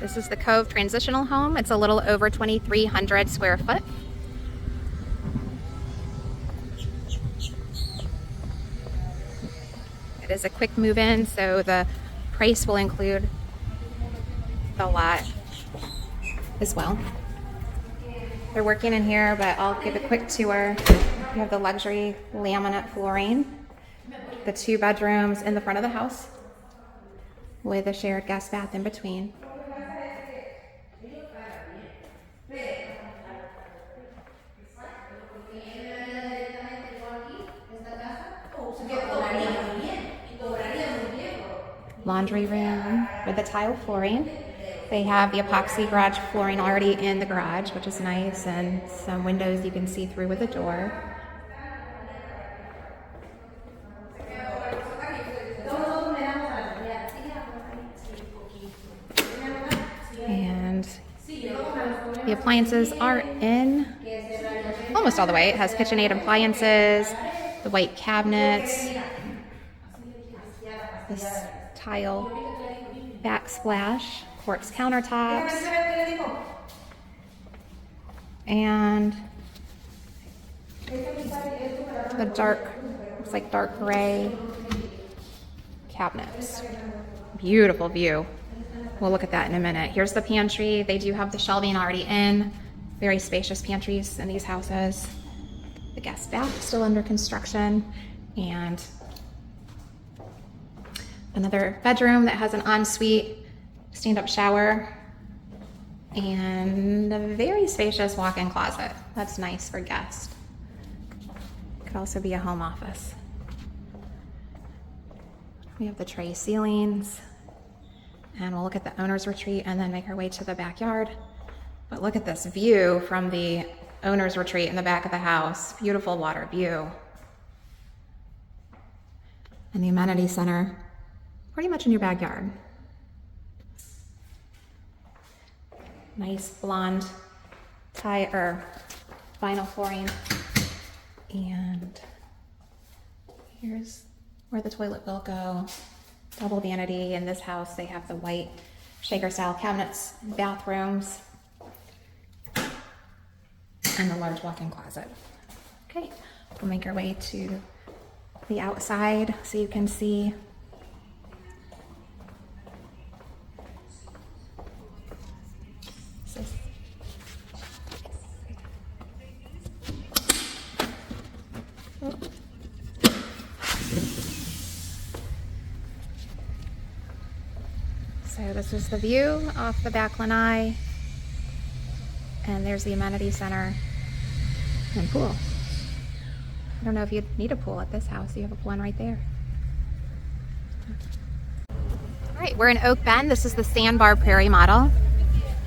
This is the Cove Transitional Home. It's a little over 2,300 square foot. It is a quick move-in, so the price will include the lot as well. They're working in here, but I'll give a quick tour. You have the luxury laminate flooring, the 2 bedrooms in the front of the house with a shared guest bath in between. Laundry room with the tile flooring. They have the epoxy garage flooring already in the garage, which is nice, and some windows you can see through with a door. And the appliances are in almost all the way. It has KitchenAid appliances, the white cabinets, this tile backsplash, quartz countertops, and the dark, looks like dark gray cabinets. Beautiful view. We'll look at that in a minute. Here's the pantry. They do have the shelving already in. Very spacious pantries in these houses. The guest bath is still under construction, and another bedroom that has an ensuite stand-up shower and a very spacious walk-in closet. That's nice for guests. Could also be a home office. We have the tray ceilings, and we'll look at the owner's retreat and then make our way to the backyard. But look at this view from the owner's retreat in the back of the house. Beautiful water view. And the amenity center pretty much in your backyard. Nice blonde vinyl flooring. And here's where the toilet will go. Double vanity. In this house, they have the white shaker style cabinets, bathrooms, and the large walk-in closet. Okay, we'll make our way to the outside so you can see So this is the view off the back lanai, and there's the amenity center and pool. I don't know if you'd need a pool at this house. You have a one right there. All right, we're in Oakbend. This is the Sandbar Prairie model.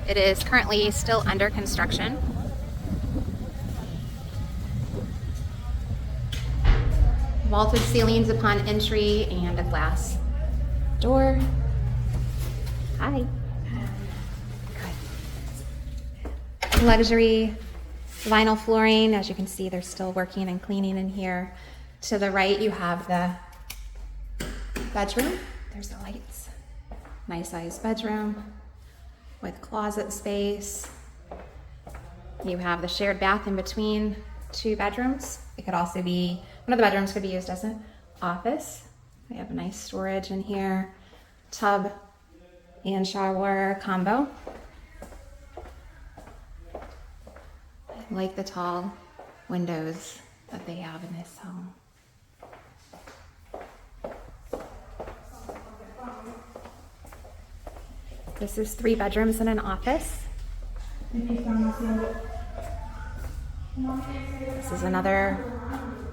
It is currently still under construction. Vaulted ceilings upon entry and a glass door. Hi. Luxury vinyl flooring. As you can see, they're still working and cleaning in here. To the right, you have the bedroom. There's the lights. Nice sized bedroom with closet space. You have the shared bath in between 2 bedrooms. It could also be, one of the bedrooms could be used as an office. We have a nice storage in here. Tub and shower combo. I like the tall windows that they have in this home. This is 3 bedrooms and an office. This is another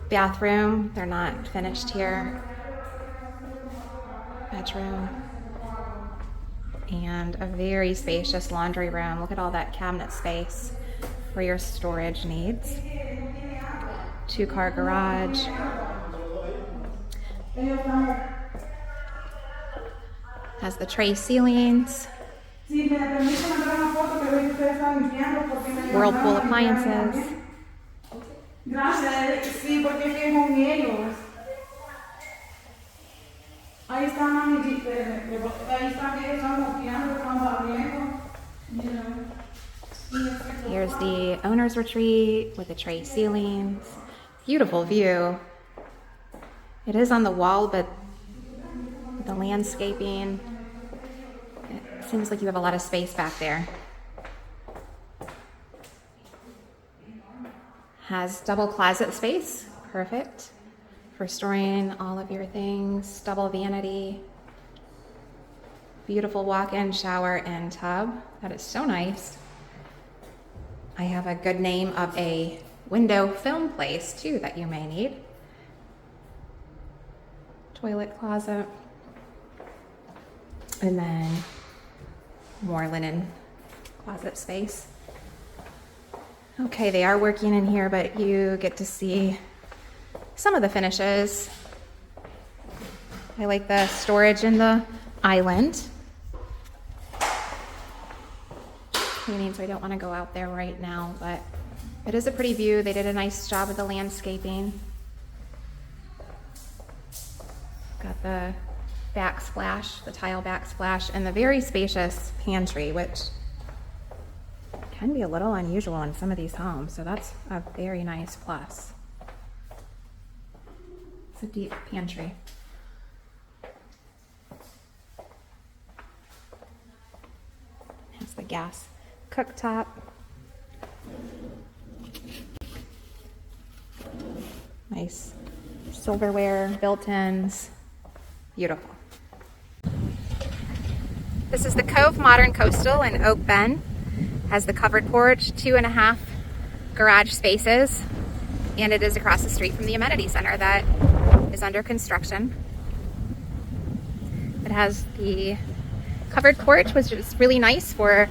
bathroom. They're not finished here. Bedroom. And a very spacious laundry room. Look at all that cabinet space for your storage needs. 2-car garage. Has the tray ceilings. Whirlpool appliances. Ahí está, mami, ahí está que estamos piano, estamos abriendo. the owner's retreat with the tray ceilings. Beautiful view. It is on the wall, but the landscaping, it seems like you have a lot of space back there. Has double closet space, perfect for storing all of your things. Double vanity. Beautiful walk-in shower and tub. That is so nice. I have a good name of a window film place too that you may need. Toilet closet. And then more linen closet space. Okay, they are working in here, but you get to see some of the finishes. I like the storage in the island. Cleaning, so I don't want to go out there right now, but it is a pretty view. They did a nice job with the landscaping. Got the backsplash, the tile backsplash, and the very spacious pantry, which can be a little unusual in some of these homes, so that's a very nice plus. It's a deep pantry. Has the gas cooktop. Nice silverware, built-ins. Beautiful. This is the Cove Modern Coastal in Oakbend. Has the covered porch, 2.5 garage spaces, and it is across the street from the amenity center that is under construction. It has the covered porch, which is really nice for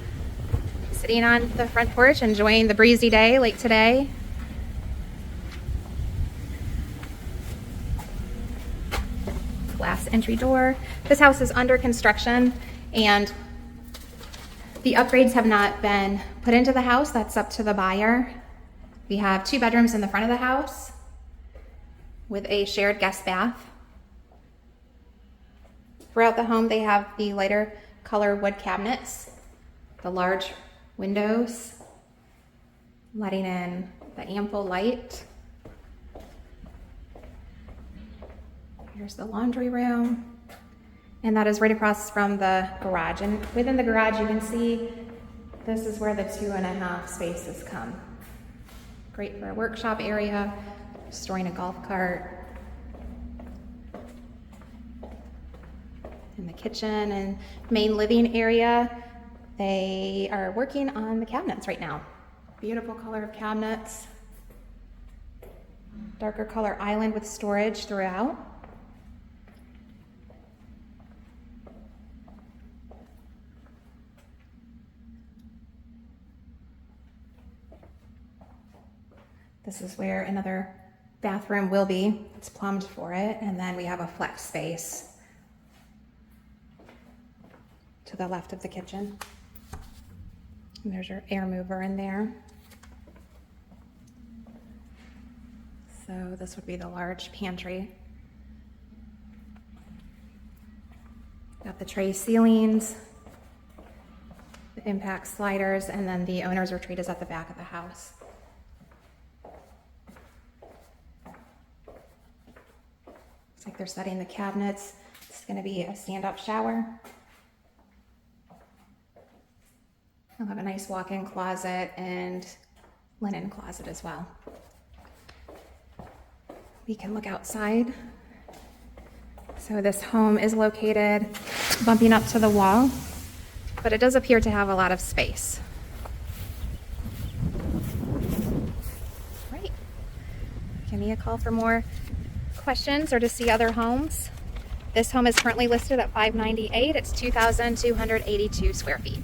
sitting on the front porch, enjoying the breezy day like today. Glass entry door. This house is under construction, and the upgrades have not been put into the house. That's up to the buyer. We have 2 bedrooms in the front of the house with a shared guest bath. Throughout the home, they have the lighter color wood cabinets, the large windows, letting in the ample light. Here's the laundry room. And that is right across from the garage. And within the garage, you can see this is where the 2.5 spaces come. Great for a workshop area, storing a golf cart. In the kitchen and main living area, they are working on the cabinets right now. Beautiful color of cabinets. Darker color island with storage throughout. This is where another bathroom will be. It's plumbed for it. And then we have a flex space to the left of the kitchen. And there's your air mover in there. So this would be the large pantry. Got the tray ceilings, the impact sliders, and then the owner's retreat is at the back of the house. Looks like they're setting the cabinets. It's going to be a stand-up shower. I'll have a nice walk-in closet and linen closet as well. We can look outside. So this home is located bumping up to the wall, but it does appear to have a lot of space. Right. Give me a call for more questions or to see other homes. This home is currently listed at $598. It's 2,282 square feet.